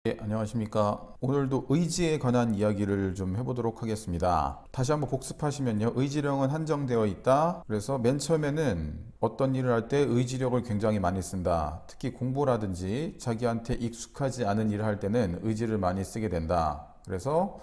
안녕하십니까. 오늘도 의지에 관한 이야기를 좀 해보도록 하겠습니다. 다시 한번 복습하시면요. 의지력은 한정되어 있다. 그래서 맨 처음에는 어떤 일을 할 때 의지력을 굉장히 많이 쓴다. 특히 공부라든지 자기한테 익숙하지 않은 일을 할 때는 의지를 많이 쓰게 된다. 그래서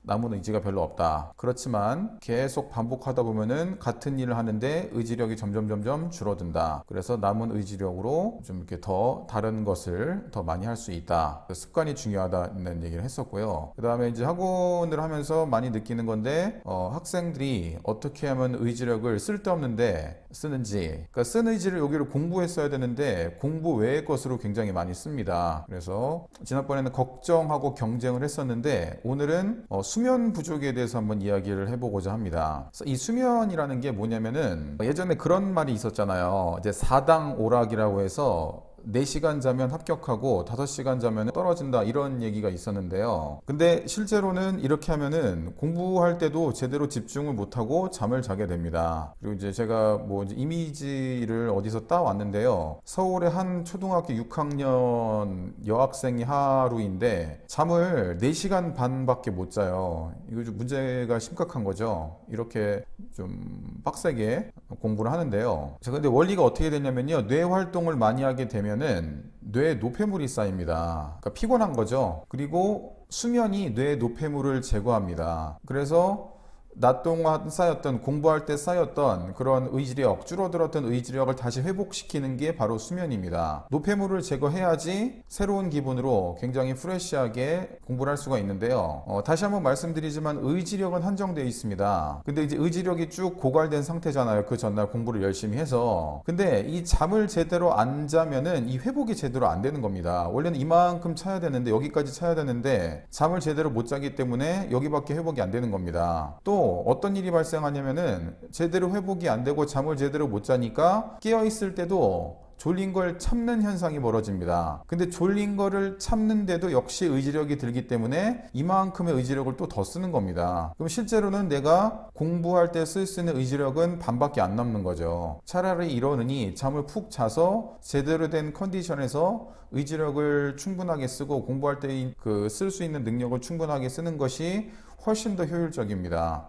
남은 의지가 별로 없다. 그렇지만 계속 반복하다 보면은 같은 일을 하는데 의지력이 점점 줄어든다. 그래서 남은 의지력으로 좀 이렇게 더 다른 것을 더 많이 할 수 있다. 습관이 중요하다는 얘기를 했었고요. 그 다음에 이제 학원을 하면서 많이 느끼는 건데 학생들이 어떻게 하면 의지력을 쓸데없는데 쓰는지, 그러니까 쓴 의지를 여기를 공부에 써야 되는데 공부 외의 것으로 굉장히 많이 씁니다. 그래서 지난번에는 걱정하고 경쟁을 했었는데 오늘은 수면 부족에 대해서 한번 이야기를 해보고자 합니다. 이 수면이라는 게 뭐냐면은 예전에 그런 말이 있었잖아요. 이제 사당 오락이라고 해서 4시간 자면 합격하고 5시간 자면 떨어진다, 이런 얘기가 있었는데요. 근데 실제로는 이렇게 하면은 공부할 때도 제대로 집중을 못하고 잠을 자게 됩니다. 그리고 이제 제가 뭐 이제 이미지를 어디서 따왔는데요. 서울의 한 초등학교 6학년 여학생이 하루인데 잠을 4시간 반밖에 못 자요. 이거 좀 문제가 심각한 거죠. 이렇게 좀 빡세게 공부를 하는데요. 자, 근데 원리가 어떻게 되냐면요. 뇌 활동을 많이 하게 되면은 뇌에 노폐물이 쌓입니다. 그러니까 피곤한 거죠. 그리고 수면이 뇌의 노폐물을 제거합니다. 그래서 낮 동안 쌓였던, 공부할 때 쌓였던 그런 의지력, 줄어들었던 의지력을 다시 회복시키는 게 바로 수면입니다. 노폐물을 제거해야지 새로운 기분으로 굉장히 프레시하게 공부를 할 수가 있는데요. 다시 한번 말씀드리지만 의지력은 한정되어 있습니다. 근데 이제 의지력이 쭉 고갈된 상태잖아요. 그 전날 공부를 열심히 해서. 근데 이 잠을 제대로 안 자면은 이 회복이 제대로 안 되는 겁니다. 원래는 이만큼 차야 되는데, 여기까지 차야 되는데 잠을 제대로 못 자기 때문에 여기밖에 회복이 안 되는 겁니다. 또 어떤 일이 발생하냐면은 제대로 회복이 안 되고 잠을 제대로 못 자니까 깨어 있을 때도 졸린 걸 참는 현상이 벌어집니다. 근데 졸린 거를 참는데도 역시 의지력이 들기 때문에 이만큼의 의지력을 또 더 쓰는 겁니다. 그럼 실제로는 내가 공부할 때 쓸 수 있는 의지력은 반밖에 안 남는 거죠. 차라리 이러느니 잠을 푹 자서 제대로 된 컨디션에서 의지력을 충분하게 쓰고 공부할 때 그 쓸 수 있는 능력을 충분하게 쓰는 것이 훨씬 더 효율적입니다.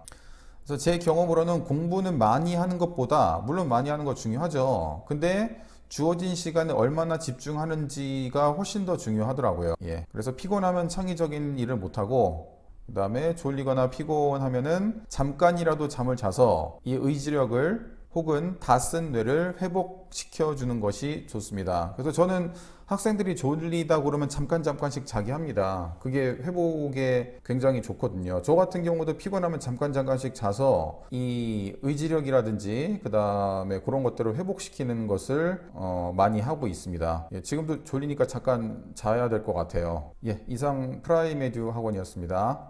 그래서 제 경험으로는 공부는 많이 하는 것보다, 물론 많이 하는 거 중요하죠. 근데 주어진 시간에 얼마나 집중하는지가 훨씬 더 중요하더라고요. 그래서 피곤하면 창의적인 일을 못하고, 그 다음에 졸리거나 피곤하면은 잠깐이라도 잠을 자서 이 의지력을 혹은 다 쓴 뇌를 회복시켜 주는 것이 좋습니다. 그래서 저는 학생들이 졸리다 그러면 잠깐씩 자게 합니다. 그게 회복에 굉장히 좋거든요. 저 같은 경우도 피곤하면 잠깐씩 자서 이 의지력이라든지 그 다음에 그런 것들을 회복시키는 것을 많이 하고 있습니다. 지금도 졸리니까 잠깐 자야 될 것 같아요. 이상 프라이메듀 학원이었습니다.